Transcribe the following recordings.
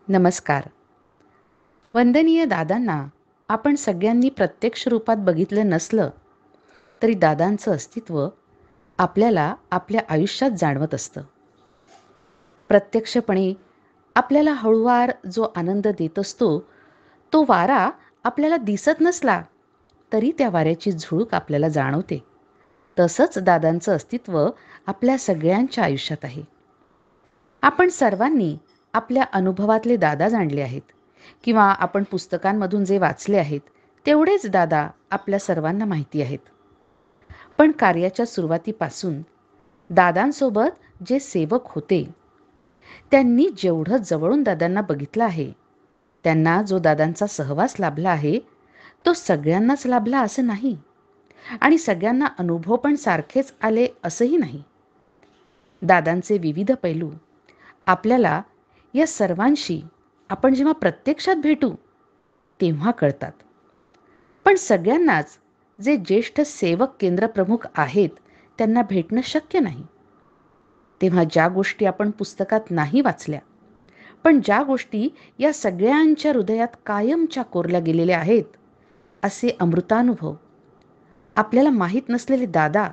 नमस्कार. वंदनीय दादांना आपण सगळ्यांनी प्रत्यक्ष रूपात बघितलं नसलं तरी दादांचं अस्तित्व आपल्याला आपल्या आयुष्यात जाणवत असतं. प्रत्यक्षपणे आपल्याला हळूवार जो आनंद देत असतो, तो वारा आपल्याला दिसत नसला तरी त्या वाऱ्याची झुळूक आपल्याला जाणवते. तसंच दादांचं अस्तित्व आपल्या सगळ्यांच्या आयुष्यात आहे. आपण सर्वांनी आपल्या अनुभवातले दादा जाणले आहेत किंवा आपण पुस्तकांमधून जे वाचले आहेत तेवढेच दादा आपल्या सर्वांना माहिती आहेत. पण कार्याच्या सुरुवातीपासून दादांसोबत जे सेवक होते त्यांनी जेवढं जवळून दादांना बघितलं आहे, त्यांना जो दादांचा सहवास लाभला आहे तो सगळ्यांनाच लाभला असं नाही आणि सगळ्यांना अनुभव पण सारखेच आले असंही नाही. दादांचे विविध पैलू आपल्याला या सर्वांशी आपण जेव्हा प्रत्यक्षात भेटू तेव्हा कळतात. पण सगळ्यांनाच जे ज्येष्ठ सेवक केंद्रप्रमुख आहेत त्यांना भेटणं शक्य नाही. तेव्हा ज्या गोष्टी आपण पुस्तकात नाही वाचल्या, पण ज्या गोष्टी या सगळ्यांच्या हृदयात कायमच्या कोरल्या गेलेल्या आहेत, असे अमृतानुभव आपल्याला माहीत नसलेले दादा,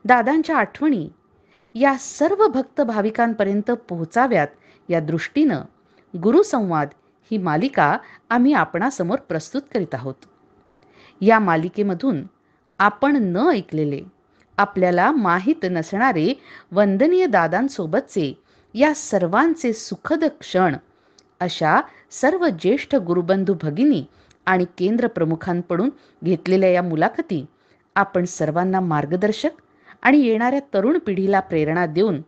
दादांच्या आठवणी या सर्व भक्त भाविकांपर्यंत पोहोचाव्यात या दृष्टीनं गुरुसंवाद ही मालिका आम्ही आपणासमोर प्रस्तुत करीत आहोत. या मालिकेमधून आपण न ऐकलेले, आपल्याला माहीत नसणारे वंदनीय दादांसोबतचे या सर्वांचे सुखद क्षण अशा सर्व ज्येष्ठ गुरुबंधू भगिनी आणि केंद्रप्रमुखांकडून घेतलेल्या या मुलाखती आपण सर्वांना मार्गदर्शक आणि येणाऱ्या तरुण पिढीला प्रेरणा देऊन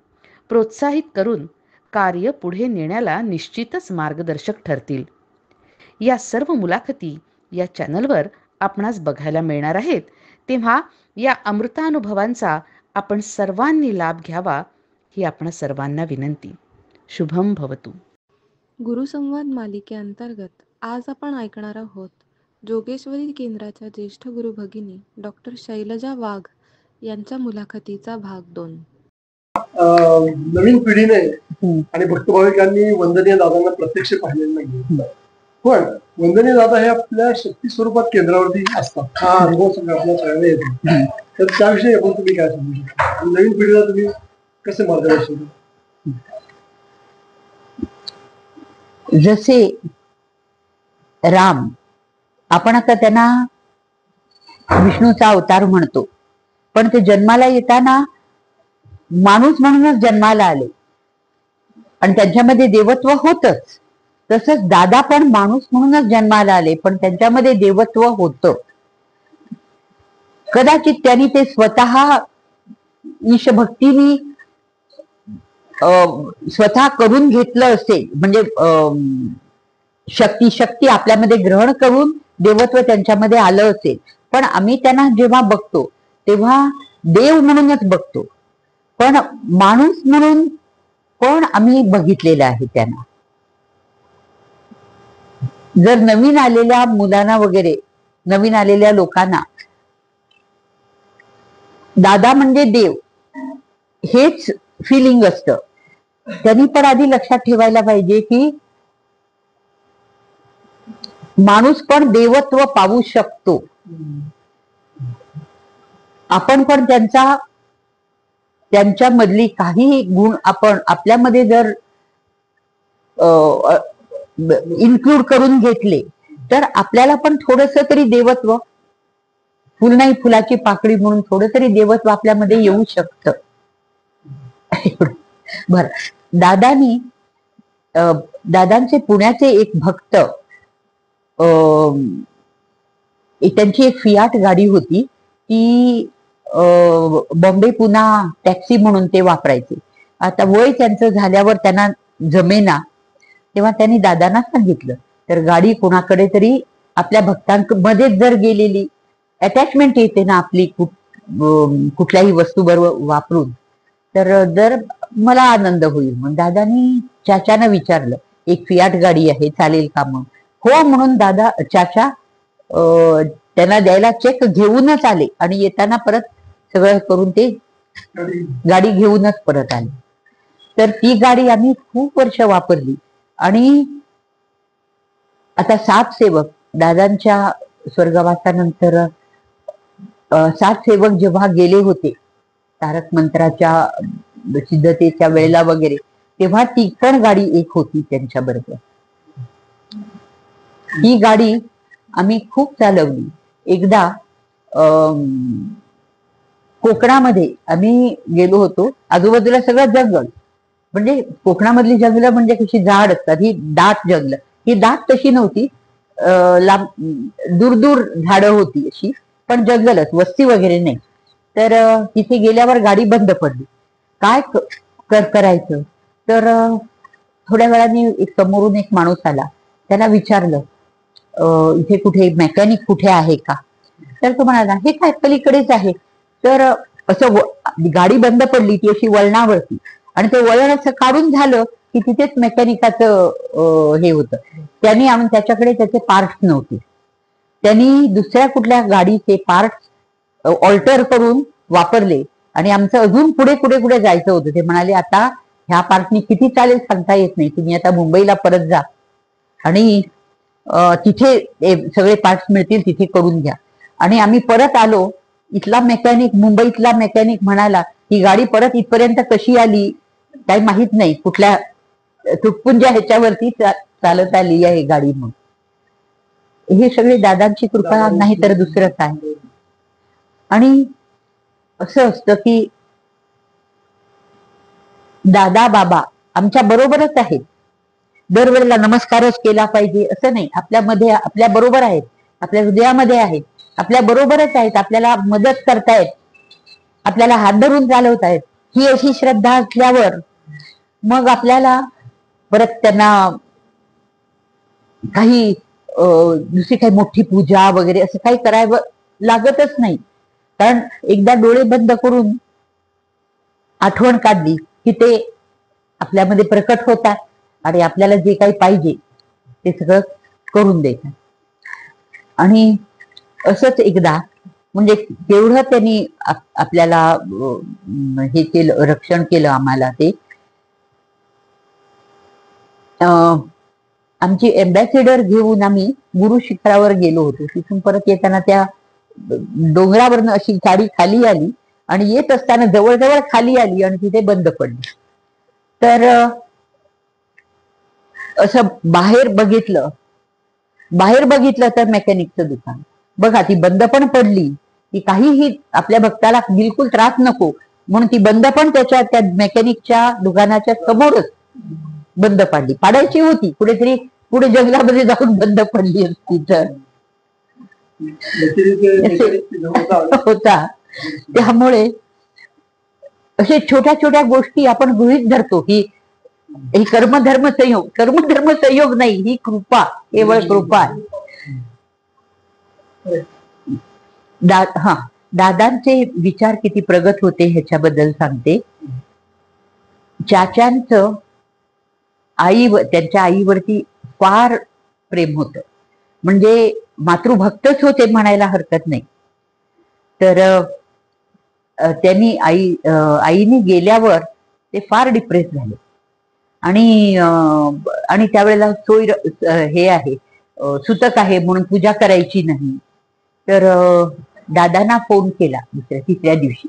प्रोत्साहित करून कार्य पुढे नेण्याला निश्चितच मार्गदर्शक ठरतील. या सर्व मुलाखती या चॅनलवर आपणास बघायला मिळणार आहेत. तेव्हा या अमृतानुभवांचा आपण सर्वांनी लाभ घ्यावा ही आपण सर्वांना विनंती. शुभम भवतु. गुरुसंवाद मालिकेअंतर्गत आज आपण ऐकणार आहोत जोगेश्वरी केंद्राच्या ज्येष्ठ गुरु भगिनी डॉक्टर शैलजा वाघ यांच्या मुलाखतीचा भाग 2. नवीन पिढीने आणि भक्तभाविकांनी वंदनीय दादांना प्रत्यक्ष पाहिलेलं नाही, पण वंदनीय दादा हे आपल्या शक्ती स्वरूपात केंद्रावरती असतात. हा अनुभव सगळं आपल्या सगळ्यांना येतो. तर त्याविषयी आपण तुम्ही काय सांगू शकता? नवीन पिढीला तुम्ही कसे मार्गदर्शन? जसे राम, आपण आता त्यांना विष्णूचा अवतार म्हणतो, पण ते जन्माला येताना माणूस म्हणूनच जन्माला आले आणि त्यांच्यामध्ये देवत्व होतच. तसंच दादा पण माणूस म्हणूनच जन्माला आले, पण त्यांच्यामध्ये देवत्व होतं. कदाचित त्यांनी ते स्वतः ईशभक्तीने स्वतः करून घेतलं असेल, म्हणजे शक्ती आपल्यामध्ये ग्रहण करून देवत्व त्यांच्यामध्ये आलं असेल. पण आम्ही त्यांना जेव्हा बघतो तेव्हा देव म्हणूनच बघतो, पण माणूस म्हणून पण आम्ही बघितलेलं आहे त्यांना. जर नवीन आलेल्या मुलांना वगैरे, नवीन आलेल्या लोकांना दादा म्हणजे देव हेच फिलिंग असतं, त्यांनी पण आधी लक्षात ठेवायला पाहिजे की माणूस पण देवत्व पाहू शकतो. आपण पण त्यांच्यामधली काही गुण आपण आपल्यामध्ये जर इन्क्लूड करून घेतले तर आपल्याला पण थोडस तरी देवत्व, फुल नाही फुलाची पाकळी म्हणून थोडं तरी देवत्व आपल्यामध्ये येऊ शकतं. बर, दादांचे पुण्याचे एक भक्त, त्यांची एक फियाट गाडी होती, ती बॉम्बे पुणा टॅक्सी म्हणून ते वापरायचे. आता वय त्यांचं झाल्यावर त्यांना जमेना, तेव्हा त्यांनी दादांना सांगितलं, तर गाडी कोणाकडे तरी आपल्या भक्तांमध्येच जर गेलेली, अटॅचमेंट येते ना आपली कुठल्याही वस्तू बरोबर वापरून, तर जर मला आनंद होईल. मग दादानी चाचानं विचारलं, एक फियाट गाडी आहे, चालेल का? मग हो म्हणून दादा चाचा त्यांना द्यायला चेक घेऊनच आले आणि येताना परत सगळं करून ते गाडी घेऊनच परत आले. तर ती गाडी आम्ही खूप वर्ष वापरली आणि आता सात सेवक दादांच्या स्वर्गवासानंतर सात सेवक जेव्हा गेले होते तारक मंत्राच्या सिद्धतेच्या वेळेला वगैरे, तेव्हा ती पण गाडी एक होती त्यांच्या बरोबर. ही गाडी आम्ही खूप चालवली. एकदा कोकणामध्ये आम्ही गेलो होतो, आजूबाजूला सगळं जंगल, म्हणजे कोकणामधली जंगलं म्हणजे कशी जाड असतात, ही दाट जंगल. ही दाट तशी नव्हती, लांब दूर दूर झाडं होती अशी, पण जंगलच, वस्ती वगैरे नाही. तर तिथे गेल्यावर गाडी बंद पडली. काय करायचं, तर थोड्या वेळाने समोरून एक माणूस आला. त्याला विचारलं इथे कुठे मेकॅनिक कुठे आहे का, तर तो म्हणाला हे काय पलीकडेच आहे. तर असं गाडी बंद पडली ती अशी वळणावरती, आणि ते वळण असं काढून झालं की तिथेच मेकॅनिकाचं हे होतं. त्यांनी आम्ही त्याच्याकडे त्याचे पार्ट्स नव्हते, त्यांनी दुसऱ्या कुठल्या गाडीचे पार्ट्स ऑल्टर करून वापरले, आणि आमचं अजून पुढे पुढे पुढे जायचं होतं. ते म्हणाले आता ह्या पार्टनी किती चालेल सांगता येत नाही, तुम्ही आता मुंबईला परत जा आणि तिथे सगळे पार्ट्स मिळतील तिथे करून घ्या. आणि आम्ही परत आलो. इथला मेकॅनिक, मुंबईतला मेकॅनिक म्हणाला ही गाडी परत इथपर्यंत कशी आली काही माहित नाही, कुठल्या तुटपुंज्या ह्याच्यावरती चालत आली आहे गाडी. मग हे सगळे दादांची कृपा नाही तर दुसरं काय. आणि असं असतं की दादा बाबा आमच्या बरोबरच आहेत. दरवेळेला नमस्कारच केला पाहिजे असं नाही. आपल्यामध्ये आपल्या बरोबर आहेत, आपल्या हृदयामध्ये आहेत, आपल्या बरोबरच आहेत, आपल्याला मदत करतायत, आपल्याला हात धरून चालवतायत. ही अशी श्रद्धा असल्यावर मग आपल्याला परत त्यांना काही दुसरी काही मोठी पूजा वगैरे असं काही करावं लागतच नाही. कारण एकदा डोळे बंद करून आठवण काढली की ते आपल्यामध्ये प्रकट होतात आणि आपल्याला जे काही पाहिजे ते सगळं करून देतात. आणि असंच एकदा म्हणजे केवढं त्यांनी आपल्याला हे केलं, रक्षण केलं आम्हाला. ते आमची एम्बॅसिडर घेऊन आम्ही गुरु शिखरावर गेलो होतो. तिथून परत येताना त्या डोंगरावरनं अशी गाडी खाली आली आणि येत असताना जवळजवळ खाली आली आणि तिथे बंद पडली. तर असं बाहेर बघितलं तर मेकॅनिकचं दुकान बघा, ती बंद पण पडली. ती काहीही आपल्या भक्ताला बिलकुल त्रास नको म्हणून ती बंद पण त्या मेकॅनिकच्या दुकानाच्या समोरच बंद पाडायची होती. कुठेतरी पुढे जंगलामध्ये जाऊन बंद पडली असती तर होता. त्यामुळे असे छोट्या छोट्या गोष्टी आपण गृहीत धरतो की ही कर्मधर्म संयोग नाही, ही कृपा, केवळ कृपा आहे. दादांचे विचार किती प्रगत होते ह्याच्याबद्दल सांगते. चाच्यांचं त्यांच्या आईवरती फार प्रेम होतं, म्हणजे मातृभक्तच होते म्हणायला हरकत नाही. तर त्यांनी आईने गेल्यावर ते फार डिप्रेस झाले आणि त्यावेळेला सोय हे आहे, सुतक आहे म्हणून पूजा करायची नाही. तर दादांना फोन केला तिसऱ्या दिवशी.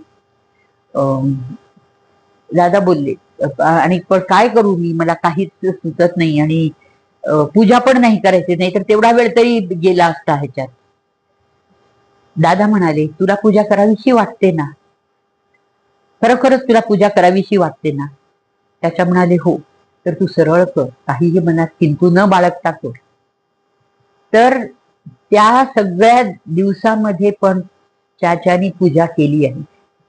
दादा बोलले आणि पण काय करू मी, मला काहीच सुचत नाही आणि पूजा पण नाही करायची, नाही तर तेवढा वेळ तरी गेला असता ह्याच्यात. दादा म्हणाले तुला पूजा करावीशी वाटते ना, खरोखरच तुला पूजा करावीशी वाटते ना. त्याच्या म्हणाले हो. तर तू सरळ कर, काहीही मनात किंतु न बाळगता कर. तर त्या सगळ्या दिवसामध्ये पण चाच्यानी पूजा केली आहे.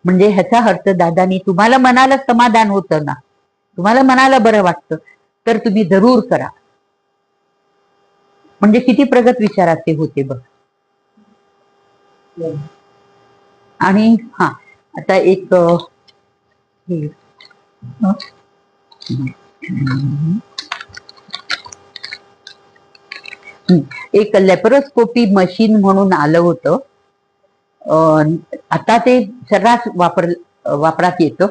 म्हणजे ह्याचा अर्थ दादानी तुम्हाला मनाला समाधान होतं ना, तुम्हाला मनाला बरं वाटतं तर तुम्ही जरूर करा. म्हणजे किती प्रगत विचाराचे होते बघ. आणि आता एक एक लेपरोस्कोपी मशीन म्हणून आलं होतं. आता ते सर्रास वापरात येतं,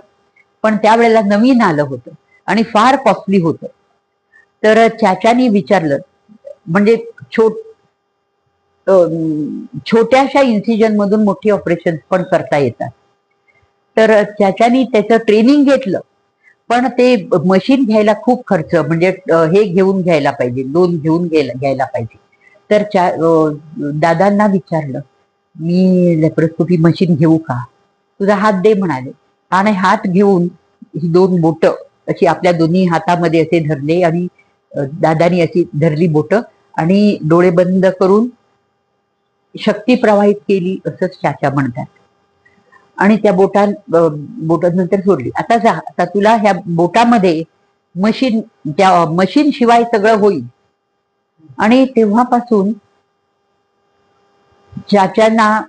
पण त्यावेळेला नवीन आलं होतं आणि फार कॉस्टली होतं. तर चाच्यानी विचारलं म्हणजे छोट्याशा इन्सिजन मधून मोठी ऑपरेशन पण करता येतात. तर त्याच्यानी त्याचं ट्रेनिंग घेतलं, पण ते मशीन घ्यायला खूप खर्च, म्हणजे हे घेऊन घ्यायला पाहिजे, लोन घेऊन घ्यायला पाहिजे. तर दादांना विचारलं, मी लेप्रोस्कोपी मशीन घेऊ का? तुझा हात दे म्हणाले. आणि हात घेऊन ही 2 बोट अशी आपल्या दोन्ही हातामध्ये असे धरले आणि दादानी अशी धरली बोट आणि डोळे बंद करून शक्ती प्रवाहित केली, असंच चाचा म्हणतात. आणि त्या बोटानंतर सोडली. आता जा, आता तुला ह्या बोटामध्ये त्या मशीन शिवाय सगळं होईल. आणि तेव्हापासून चाचांना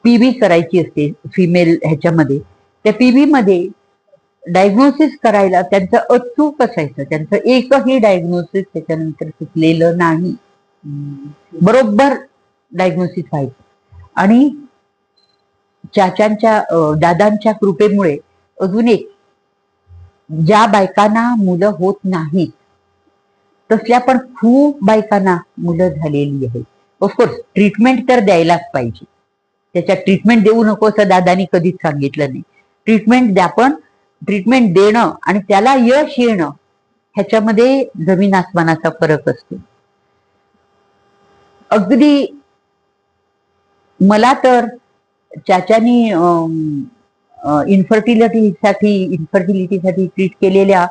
पीबी करायची असते फिमेल ह्याच्यामध्ये. त्या पीबी मध्ये डायग्नोसिस करायला त्यांचं अचूक असायचं, त्यांचं एकही डायग्नोसिस त्याच्यानंतर चुकलेलं नाही, बरोबर डायग्नोसिस व्हायचं. आणि दादांच्या कृपेमुळे अजून एक, ज्या बायकांना मुलं होत नाहीत तसल्या पण खूप बायकांना मुलं झालेली आहेत. ऑफकोर्स ट्रीटमेंट तर द्यायलाच पाहिजे, त्याच्यात ट्रीटमेंट देऊ नको असं दादानी कधीच सांगितलं नाही. ट्रीटमेंट द्या, पण ट्रीटमेंट देणं आणि त्याला यश येणं ह्याच्यामध्ये जमीन आसमानाचा फरक असतो. अगदी मला तर चाचानी इन्फर्टिलिटीसाठी ट्रीट केलेल्या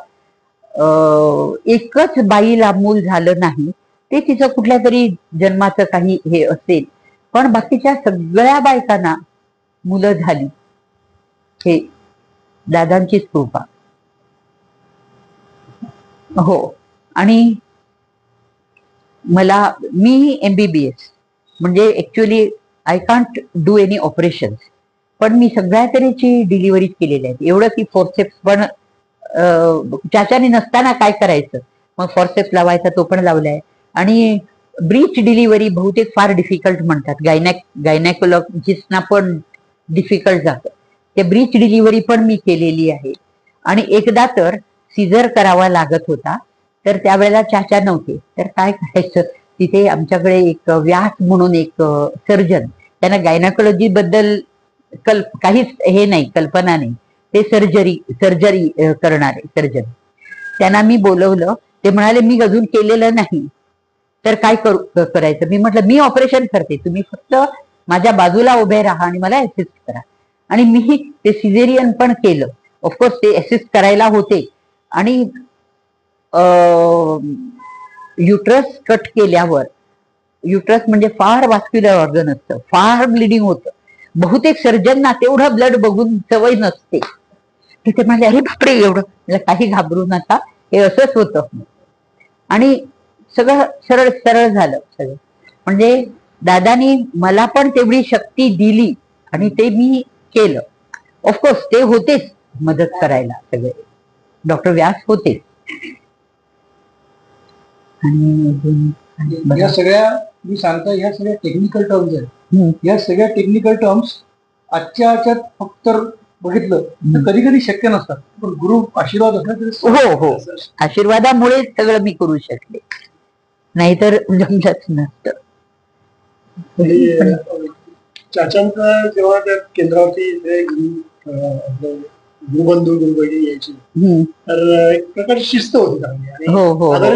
एकच बाईला मूल झालं नाही, ते तिचं कुठल्या तरी जन्माचं काही हे असेल, पण बाकीच्या सगळ्या बायकांना मुलं झाली. हे दादांचीच कृपा. हो. आणि मी MBBS, म्हणजे actually I can't do any operation, पण मी सगळ्या तऱ्हेची डिलिव्हरी केलेल्या आहेत. एवढं की फॉरसेप्स पण चाचाने नसताना काय करायचं, मग फॉरसेप्स लावायचा तो पण लावलाय. आणि ब्रीच डिलिव्हरी बहुतेक फार डिफिकल्ट म्हणतात, गायनॅकोलॉजिस्टना पण डिफिकल्ट जातं. ते ब्रीच डिलिव्हरी पण मी केलेली आहे. आणि एकदा तर सीझर करावा लागत होता, तर त्यावेळेला चाचा नव्हते, तर काय करायचं, तिथे आमच्याकडे एक व्यास म्हणून एक सर्जन, त्यांना गायनॅकोलॉजी बद्दल काहीच हे नाही, कल्पना नाही, ते सर्जरी करणारे सर्जन, त्यांना मी बोलवलं. ते म्हणाले मी अजून केलेलं नाही, तर काय करायचं. मी म्हटलं मी ऑपरेशन करते, तुम्ही फक्त माझ्या बाजूला उभे राहा आणि मला असिस्ट करा. आणि मी ते सिझेरियन पण केलं. ऑफकोर्स ते असिस्ट करायला होते. आणि युट्रस कट केल्यावर, युट्रस म्हणजे फार वास्क्युलर ऑर्गन असतं, फार ब्लिडिंग होतं. बहुतेक सर्जनना तेवढं ब्लड बघून सवय नसते. तिथे म्हणजे अरे बापरे एवढं, काही घाबरू नका, हे असंच होतं. आणि सगळं सरळ सरळ झालं सगळं. म्हणजे दादानी मला पण तेवढी शक्ती दिली आणि ते मी केलं. ऑफकोर्स ते होतेच मदत करायला, सगळे डॉक्टर व्यास होते. आणि या सगळ्या मी सांगता, ह्या सगळ्या टेक्निकल टर्म्स आहेत. या सगळ्या टेक्निकल टर्म्स आजच्या ह्याच्यात फक्त बघितलं तर कधी कधी शक्य नसतात, पण गुरु आशीर्वाद असला तरी हो, आशीर्वादामुळे सगळं मी करू शकले, नाहीतर जमलंच नसतं. चाचांचा जेव्हा त्या केंद्रावरती गुरुबंधू गुरुबहिणी यायची, तर एक प्रकारची शिस्त होती चांगली आणि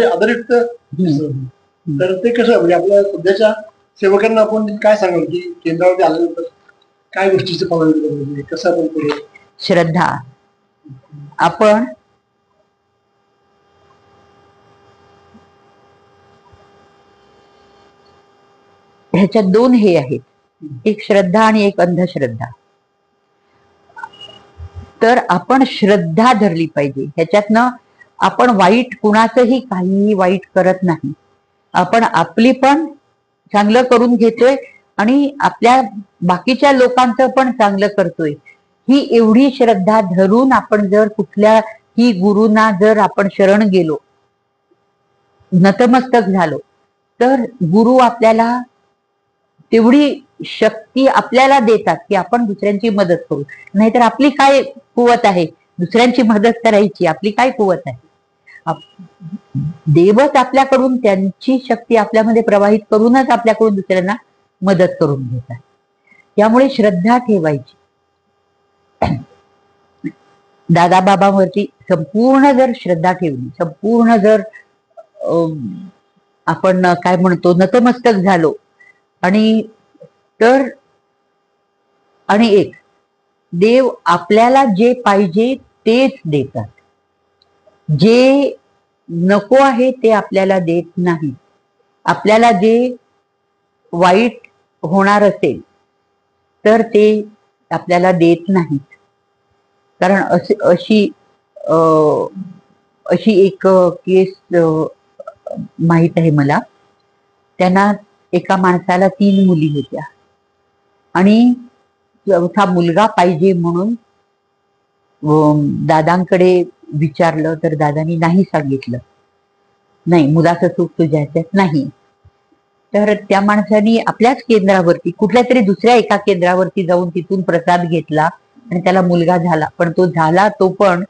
आदरयुक्त शिस्त होती. तर ते कसं, म्हणजे आपल्या सध्याच्या सेवकांना आपण काय सांगाल की केंद्रावरती आल्यानंतर काय गोष्टीचं पालन केलं पाहिजे, कसं आपण पुढे? श्रद्धा. आपण ह्याच्यात 2 हे आहेत, एक श्रद्धा आणि एक अंधश्रद्धा. तर आपण श्रद्धा धरली पाहिजे. ह्याच्यातनं आपण वाईट, कुणाचंही काहीही वाईट करत नाही, आपण आपली पण चांगलं करून घेतोय आणि आपल्या बाकीच्या लोकांचं पण चांगलं करतोय. ही एवढी श्रद्धा धरून आपण जर कुठल्याही गुरुंना जर आपण शरण गेलो, नतमस्तक झालो, तर गुरु आपल्याला तेवढी शक्ती आपल्याला देतात की आपण दुसऱ्यांची मदत करू. नाहीतर आपली काय कुवत आहे दुसऱ्यांची मदत करायची, आपली काय कुवत आहे. देवच आपल्याकडून त्यांची शक्ती आपल्यामध्ये प्रवाहित करूनच आपल्याकडून दुसऱ्यांना मदत करून घेतात. त्यामुळे श्रद्धा ठेवायची. दादाबाबांवरती संपूर्ण जर श्रद्धा ठेवली, संपूर्ण जर आपण काय म्हणतो नतमस्तक झालो, आणि तर आणि एक देव आपल्याला जे पाहिजे तेच देतात. जे नको आहे ते आपल्याला देत नाही. आपल्याला जे वाईट होणार असेल तर ते आपल्याला देत नाहीत. कारण अशी एक केस माहित आहे मला. त्यांना एका माणसाला 3 मुली होत्या आणि चौथा मुलगा पाहिजे म्हणून दादांकडे विचारलं, तर दादांनी नाही सांगितलं. नाही, मुलाचं सुख तुझ्या ह्याच्यात नाही. तर त्या माणसाने आपल्याच केंद्रावरती कुठल्या तरी दुसऱ्या एका केंद्रावरती जाऊन तिथून प्रसाद घेतला आणि त्याला मुलगा झाला. पण तो झाला, तो पण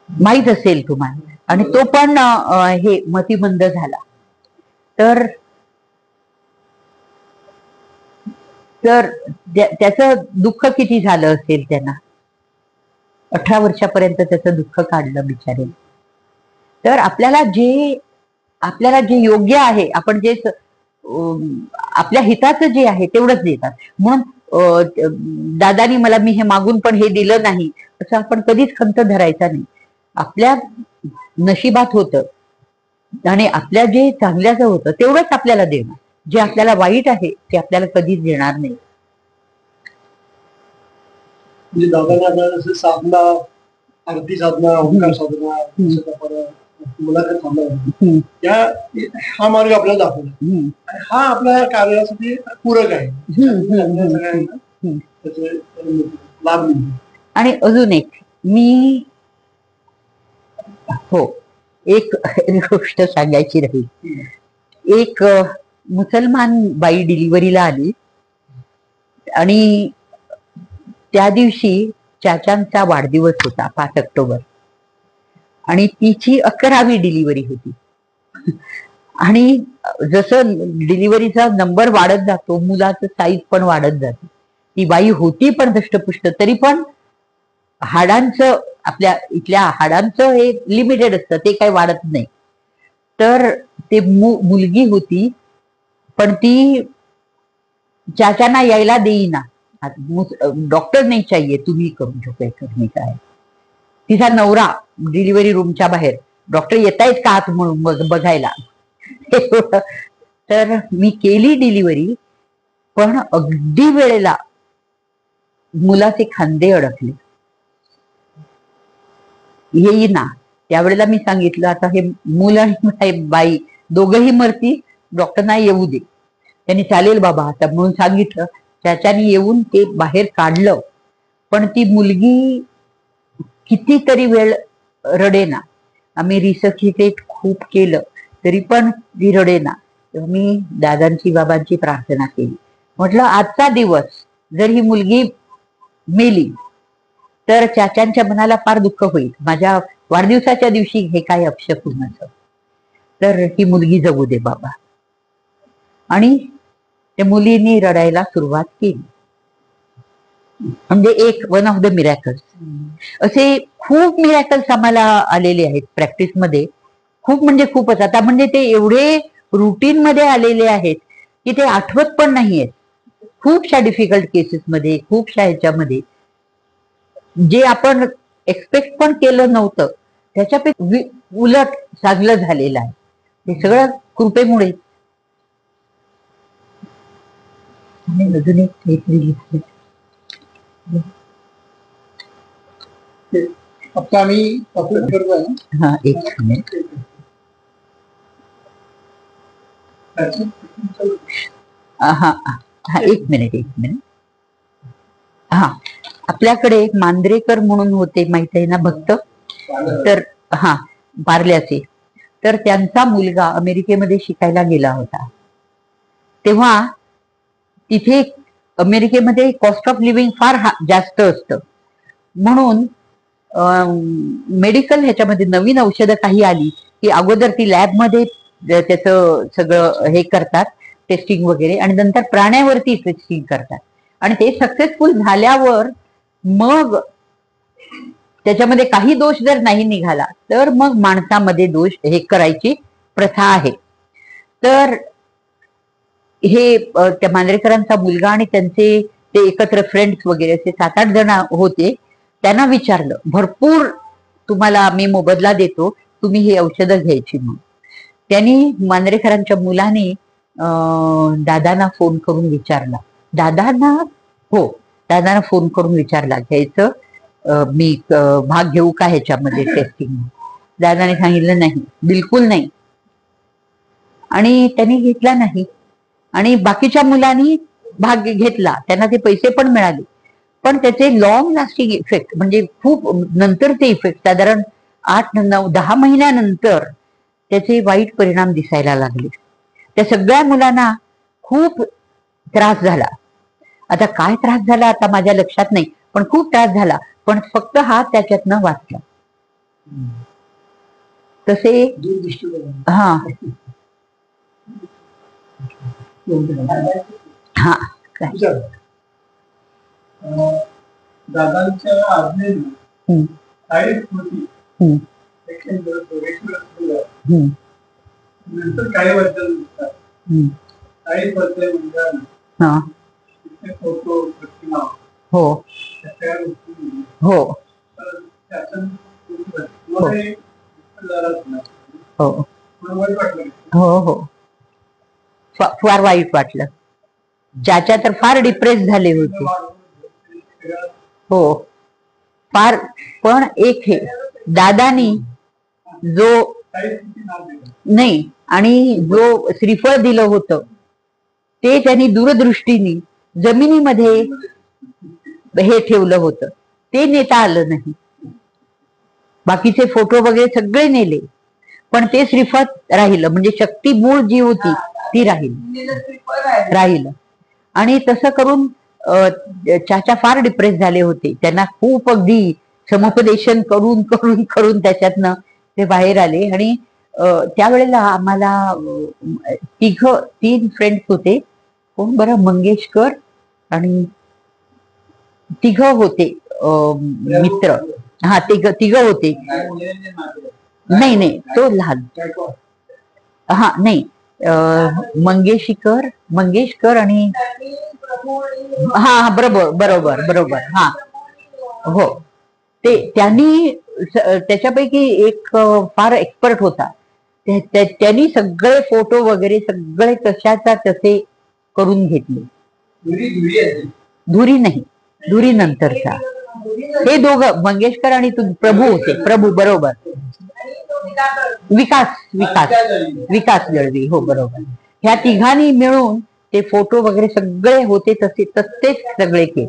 माहित असेल तुम्हाला, आणि तो पण हे मतिमंद झाला. तर त्याचं दुःख किती झालं असेल. त्यांना 18 वर्षापर्यंत त्याचं दुःख काढलं बिचारे. तर आपल्याला जे योग्य आहे, आपण जे आपल्या हिताचं जे आहे तेवढंच देतात. म्हणून दादानी मला मी हे मागून पण हे दिलं नाही असं आपण कधीच खंत धरायचा नाही. आपल्या नशिबात होतं आणि आपल्या जे चांगल्याचं होतं तेवढंच आपल्याला देणार. जे आपल्याला वाईट आहे ते आपल्याला कधीच देणार नाही. म्हणजे दादाने आपल्याला जसं साधना, आरती साधना, ओंकार साधना, मुलाखत साधना, हा मार्ग आपल्याला दाखवला. हा आपल्या कार्यासाठी पूरक आहे. त्याचे लाभ मिळतो. आणि अजून एक मी एक गोष्ट सांगायची राहील. एक मुसलमान बाई डिलिव्हरीला आली आणि त्या दिवशी चाचांचा वाढदिवस होता 5 ऑक्टोबर, आणि तिची 11वी डिलिव्हरी होती. आणि जसं डिलिव्हरीचा नंबर वाढत जातो, मुलाचं साईज पण वाढत जाते. ती बाई होती पण दष्टपुष्ट, तरी पण हाडांचं, आपल्या इथल्या हाडांचं हे लिमिटेड असतं, ते काही वाढत नाही. तर ते मुलगी होती, पण ती चाचांना यायला देईना. डॉक्टर नाही चाहिए, तुम्ही करून झोपे करणे काय. तिचा नवरा डिलिव्हरी रूमच्या बाहेर, डॉक्टर येतायत का आत म्हणून बघायला. तर मी केली डिलिव्हरी, पण अगदी वेळेला मुलाचे खांदे अडकले, येईना. त्यावेळेला मी सांगितलं, आता हे मूल आणि बाई दोघंही मरती, डॉक्टरना येऊ दे. त्यांनी चालेल बाबा आता म्हणून सांगितलं. त्याच्याने येऊन ते बाहेर काढलं, पण ती मुलगी कितीतरी वेळ रडेना. आम्ही रिससिटेट खूप केलं तरी पण ती रडेना. तेव्हा मी दादांची बाबांची प्रार्थना केली. म्हटलं आजचा दिवस जर ही मुलगी मेली तर चाचांच्या मनाला फार दुःख होईल. माझ्या वाढदिवसाच्या दिवशी हे काय अपशकुन असं. तर ही मुलगी जगू दे बाबा. आणि त्या मुलीने रडायला सुरुवात केली. म्हणजे एक वन ऑफ द मिरॅकल्स. असे खूप मिरॅकल्स आम्हाला आलेले आहेत प्रॅक्टिसमध्ये. खूप म्हणजे खूपच. आता म्हणजे ते एवढे रुटीन मध्ये आलेले आहेत की ते आठवत पण नाहीयेत. खूपशा डिफिकल्ट केसेसमध्ये, खूपशा ह्याच्यामध्ये जे आपण एक्सपेक्ट पण केलं नव्हतं त्याच्यापेक्षा उलट चांगलं झालेलं आहे. हे सगळं कृपेमुळे. अजून एक आता आम्ही करतोय. हा, एक मिनिट. हा, एक मिनिट. हा, आपल्याकडे मांद्रेकर म्हणून होते, माहित आहे ना भक्त. तर हा, पार्ल्याचे. तर त्यांचा मुलगा अमेरिकेमध्ये शिकायला गेला होता. तेव्हा तिथे अमेरिकेमध्ये कॉस्ट ऑफ लिव्हिंग फार जास्त असतं. म्हणून मेडिकल ह्याच्यामध्ये नवीन औषधं काही आली की अगोदर ती लॅबमध्ये त्याचं सगळं हे करतात, टेस्टिंग वगैरे, आणि नंतर प्राण्यावरती टेस्टिंग करतात. आणि ते सक्सेसफुल झाल्यावर मग त्याच्यामध्ये काही दोष जर नाही निघाला तर मग माणसामध्ये दोष हे करायची प्रथा आहे. तर हे त्या मांजरेकरांचा मुलगा आणि त्यांचे ते एकत्र फ्रेंड्स वगैरे असे 7-8 जण होते. त्यांना विचारलं, भरपूर तुम्हाला आम्ही मोबदला देतो, तुम्ही ही औषधं घ्यायची. मग त्यांनी मांजरेकरांच्या मुलाने दादांना फोन करून विचारला, दादांना फोन करून विचारला, घ्यायचं मी भाग घेऊ का ह्याच्यामध्ये टेस्टिंग. दादाने सांगितलं नाही, बिलकुल नाही. आणि त्यांनी घेतला नाही. आणि बाकीच्या मुलांनी भाग घेतला, त्यांना ते पैसे पण मिळाले. पण त्याचे लॉंग लास्टिंग इफेक्ट म्हणजे खूप नंतरचे इफेक्ट, साधारण 8-9-10 महिन्यानंतर त्याचे वाईट परिणाम दिसायला लागले. त्या सगळ्या मुलांना खूप त्रास झाला. आता काय त्रास झाला आता माझ्या लक्षात नाही, पण खूप त्रास झाला. पण फक्त हा त्याच्यातनं वाचला. तसे हा हा दादांच्या आज्ञेने काही स्मृती नंतर काही बद्दल काही बद्दल फोटो प्रतिमा हो हो हो हो फार वाईट वाटलं. ज्याच्या तर फार डिप्रेस झाले होते. हो फार. पण एक हे दादानी जो नाही आणि जो श्रीफळ दिलं होतं ते त्यांनी दूरदृष्टीने जमिनीमध्ये हे ठेवलं होतं, ते नेता आलं नाही. बाकीचे फोटो वगैरे सगळे नेले, पण ते श्रीफळ राहिलं. म्हणजे शक्ती मूळ जी होती ती राहिलं. आणि तसं करून चाचा फार डिप्रेस झाले होते. त्यांना खूप अगदी समुपदेशन करून करून करून त्याच्यातनं ते बाहेर आले. आणि त्यावेळेला आम्हाला 3 फ्रेंड्स होते. कोण बरं, मंगेशकर आणि 3 होते मित्र. हा तिघ होते. नाही तो लहान. हा नाही मंगेशकर आणि हा बरोबर हा हो. ते त्यांनी त्याच्यापैकी एक फार एक्सपर्ट होता. त्यांनी सगळे फोटो वगैरे सगळे तशाचा तसे करून घेतले. धुरी नाही, धुरी नंतरचा. हे दोघं मंगेशकर आणि प्रभू होते. प्रभू बरोबर. विकास दळवी हो बरोबर. ह्या तिघांनी मिळून ते फोटो वगैरे सगळे होते तसेच सगळे केले.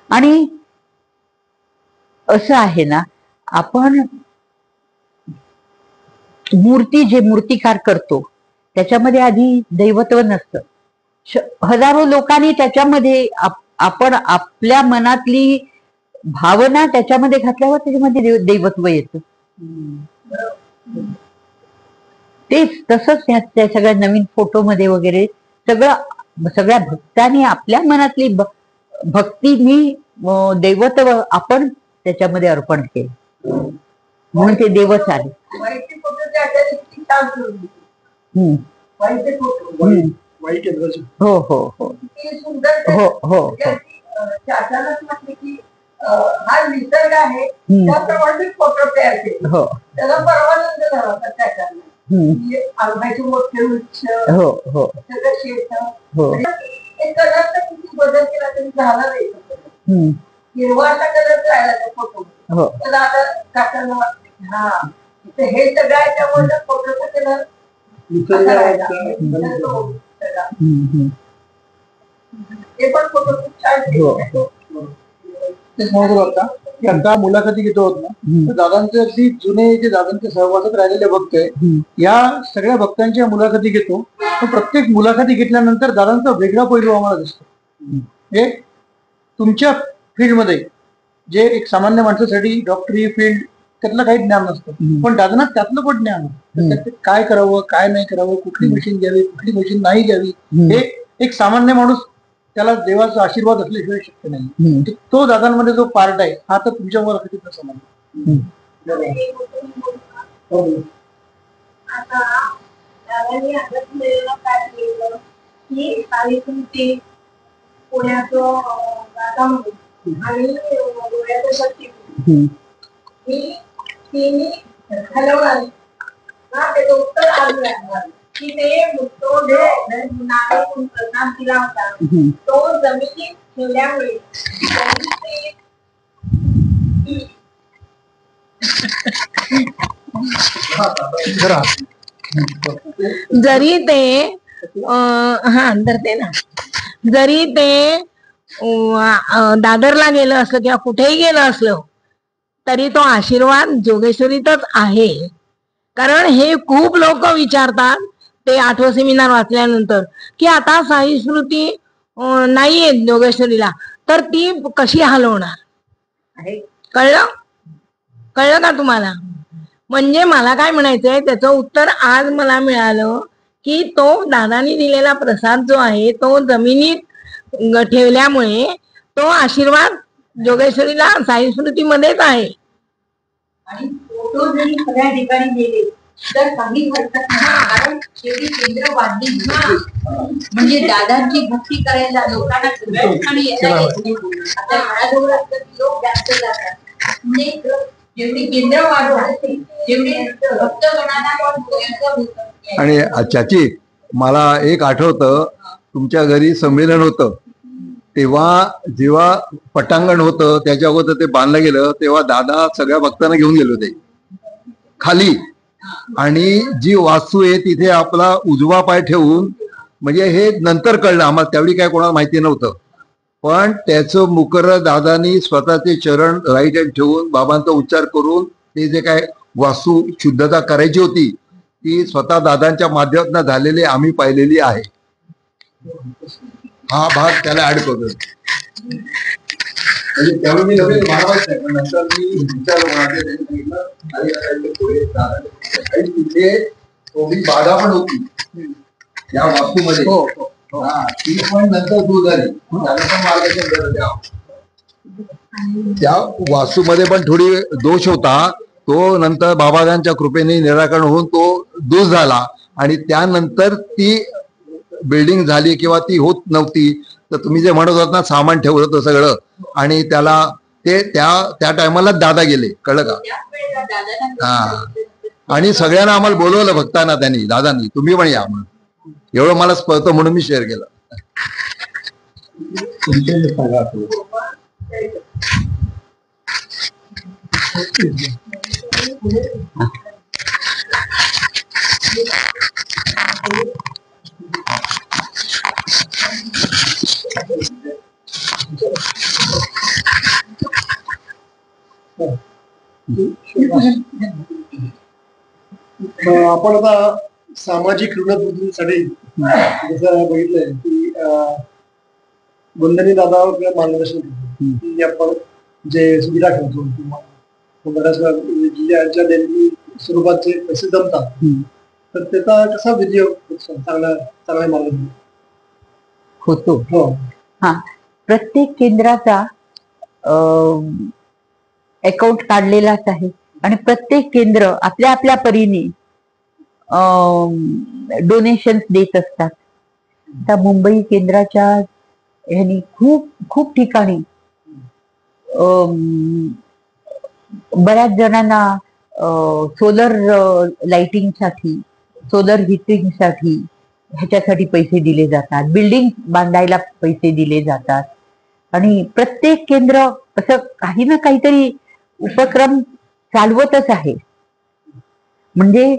आणि असं आहे ना, आपण जे मूर्तिकार करतो त्याच्यामध्ये आधी दैवत्व नसतं. हजारो लोकांनी त्याच्यामध्ये आपण आपल्या मनातली भावना त्याच्यामध्ये घातल्यावर त्याच्यामध्ये दैवत्व येतं. तेच तसंच त्या सगळ्या नवीन फोटो मध्ये वगैरे सगळ्या भक्तांनी आपल्या मनातली भक्तीनी दैवत्व आपण त्याच्यामध्ये अर्पण केलं, म्हणून ते देवच आले. हो हो हो हो हो हा निसर्ग आहे त्याप्रमाणे फोटो तयार केले. हो त्याला परवानंद झाला होता त्याच्यानं. आंब्याचे मोठे वृक्ष सगळं शेत कलरचा किती बदल केला तरी झाला नाही. हिरवाचा कलर राहिला त्या फोटो. त्याला आता काकांना वाटते हा हे सगळं आहे त्यामुळे फोटोचा कलर ते पण फोटो खूप छान. तेच म्हणत होता की आता मुलाखती घेतो होत ना, दादांचे अगदी जुने जे दादांच्या सहवासात राहिलेले भक्त आहे, या सगळ्या भक्तांच्या मुलाखती घेतो. पण प्रत्येक मुलाखती घेतल्यानंतर दादांचा वेगळा पैलू आम्हाला दिसतो. म्हणजे तुमच्या फील्डमध्ये जे एक सामान्य माणसासाठी डॉक्टरी फील्ड त्यातलं काही ज्ञान नसतं, पण दादांना त्यातलं पण ज्ञान आहे. त्यात काय करावं काय नाही करावं, कुठली मशीन घ्यावी कुठली मशीन नाही घ्यावी, हे एक सामान्य माणूस त्याला देवाचा आशीर्वाद असल्याशिवाय शक्य नाही. तो दादांमध्ये जो पार्ट आहे हा तर तुमच्या मुलाखतीत समान. आता दादांनी आदर्शला काय केलं की सावित्री पुण्याचं दादा म्हणून आणि डोळ्याचं शक्ती तिने हलवलं ना, त्याचं उत्तर आलं की ते तो जे नागपूर प्रसाद दिला होता तो जमिनीत ठेवल्यामुळे जरी ते धरते ना, जरी ते दादरला गेलं असलं किंवा कुठेही गेलं असलं तरी तो आशीर्वाद जोगेश्वरीतच आहे. कारण हे खूप लोक विचारतात ते 8वं सेमिनार वाचल्यानंतर की आता साई स्मृती नाहीये जोगेश्वरीला, तर ती कशी हलवणार. कळलं का तुम्हाला? म्हणजे मला काय म्हणायचंय त्याचं उत्तर आज मला मिळालं की तो दादानी दिलेला प्रसाद जो आहे तो जमिनीत ठेवल्यामुळे तो आशीर्वाद जोगेश्वरीला साई स्मृतीमध्येच आहे. आणि फोटो जरी सगळ्या ठिकाणी गेले तर काही हरकत नाही, कारण शेवटी केंद्र वाढली म्हणजे दादांची भक्ती करायला लोकांना सगळ्या ठिकाणी येता येत नाही. आता घराजवळ असतं की लोक जास्त जातात, म्हणजे जेवढी केंद्र वाढवतात तेवढे भक्तगणांना. आणि चाची मला एक आठवतं, तुमच्या घरी संमेलन होतं तेव्हा जेव्हा पटांगण होतं त्याच्या अगोदर ते बांधलं गेलं तेव्हा दादा सगळ्या भक्तांना घेऊन गेले होते खाली, आणि जी वास्तू आहे तिथे आपला उजवा पाय ठेवून, म्हणजे हे नंतर कळलं आम्हाला, त्यावेळी काय कोणाला माहिती नव्हतं, पण त्याचं मुकर्र दादानी स्वतःचे चरण राईट हँड ठेवून बाबांचा उच्चार करून ते जे काय वास्तू शुद्धता करायची होती ती स्वतः दादांच्या माध्यमातून झालेली आम्ही पाहिलेली आहे. हा भाग त्याला ऍड करतो. म्हणजे त्यावेळी मी नवीन मानवायचं आहे, नंतर मी तिथे थोडी बाधा पण होती या वास्तूमध्ये, ती पण नंतर दूर झाली, त्याला पण मार्गदर्शन झालं. त्या वास्तूमध्ये पण थोडी दोष होता, तो नंतर बाबाजांच्या कृपेने निराकरण होऊन तो दूर झाला, आणि त्यानंतर ती बिल्डिंग झाली किंवा ती होत नव्हती. तर तुम्ही जे म्हणत होत ना सामान ठेवलं होतं सगळं, आणि त्याला ते त्या टायमाला दादा गेले, कळलं का? हा, आणि सगळ्यांना आम्हाला बोलवलं भक्तांना त्यांनी, दादांनी तुम्ही पण या म्हणून, एवढं मला कळतं म्हणून मी शेअर केलं. आपण आता सामाजिक ऋणवृत्तीसाठी जसं बघितलंय की वंदनी दादा मार्गदर्शन करतो की आपण जे सुविधा ठेवतो किंवा बऱ्याच ज्या दैनंदिन स्वरूपाचे पैसे जमतात तर त्याचा कसा विनियोग चांगला मार्ग होतो. हो. हा, प्रत्येक केंद्राचा अकाउंट काढलेलाच आहे आणि प्रत्येक केंद्र आपल्या आपल्या परीने डोनेशन देत असतात. त्या मुंबई केंद्राच्या ह्यानी खूप खूप ठिकाणी बऱ्याच जणांना सोलर लाइटिंगसाठी, सोलर हिटिंगसाठी ह्याच्यासाठी पैसे दिले जातात, बिल्डिंग बांधायला पैसे दिले जातात, आणि प्रत्येक केंद्र असं काही ना काहीतरी उपक्रम चालवतच आहे. म्हणजे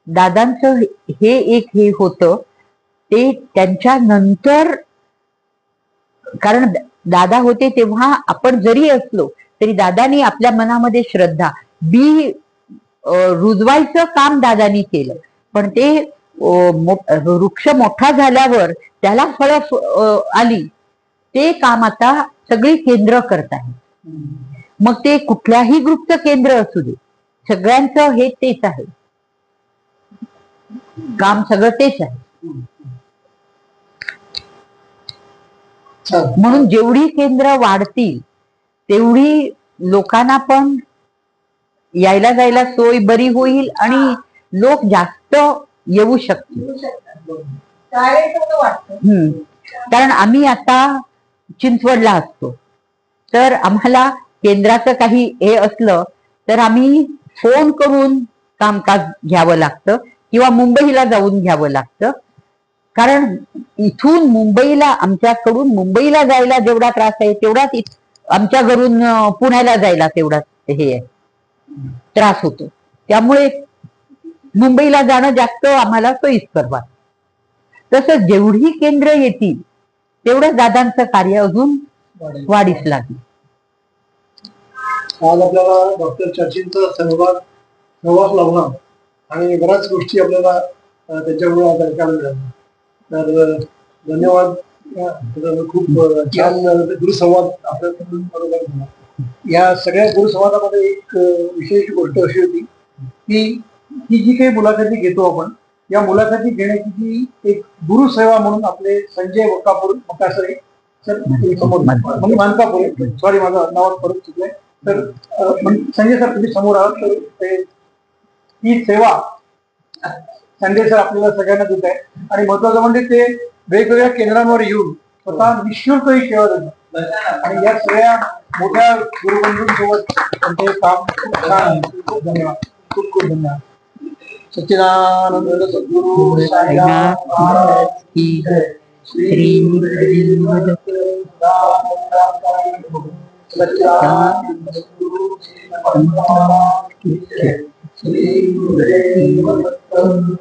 दादांचं हे एक हे होतं ते त्यांच्या नंतर, कारण दादा होते तेव्हा आपण जरी असलो तरी दादानी आपल्या मनामध्ये श्रद्धा रुजवायचं काम दादानी केलं, पण ते वृक्ष मोठा झाल्यावर त्याला फळं आली ते काम आता सगळी केंद्र करत आहे. मग ते कुठल्याही ग्रुपचं केंद्र असू दे, सगळ्यांचं हे तेच आहे, काम सगळं तेच आहे. म्हणून जेवढी केंद्र वाढतील तेवढी लोकांना पण यायला जायला सोय बरी होईल आणि लोक जास्त येऊ शकतील. कारण आम्ही आता चिंचवडला असतो, तर आम्हाला केंद्राचं काही हे असलं तर आम्ही फोन करून कामकाज घ्यावं लागतं किंवा मुंबईला जाऊन घ्यावं लागतं. कारण इथून मुंबईला, आमच्याकडून मुंबईला जायला जेवढा त्रास आहे तेवढाच आमच्या घरून पुण्याला जायला तेवढाच हे आहे, त्रास होतो. त्यामुळे मुंबईला जाणं जास्त आम्हाला सोयीस्कर वाटतं. तसं जेवढी केंद्र येतील तेवढं दादांचं कार्य अजून वाढीस लागेल. आज आपल्याला डॉक्टर चर्चींचा सहवास लावला आणि बऱ्याच गोष्टी आपल्याला त्यांच्यामुळे आज ऐकायला मिळाल्या. तर धन्यवाद. खूप छान गुरुसंवाद आपल्याकडून बरोबर झाला. या सगळ्या गुरुसंवादामध्ये एक विशेष गोष्ट अशी होती की ही जी काही मुलाखती घेतो आपण, या मुलाखती घेण्याची जी एक गुरुसेवा म्हणून आपले संजय मकासरे सर समोर, म्हणजे मानकापुरे, सॉरी माझं नावात परत चुकलंय, तर संजय सर तुम्ही समोर आहात. तर ही सेवा संजय सर आपल्याला सगळ्यांना देत आहे आणि महत्वाचं म्हणजे ते वेगवेगळ्या केंद्रांवर येऊन स्वतः निःशुल्क ही सेवा देतात आणि या सगळ्या मोठ्या गुरुबंधूंसोबत त्यांचे काम खूप छान आहे. खूप धन्यवाद. खूप खूप धन्यवाद. सच्चिदानंद सद्गुरु साईनाथ महाराज की जय. श्री गुरुदेव सच्चिदानंद सद्गुरु महाराज की जय. श्री गुरुदेव चरण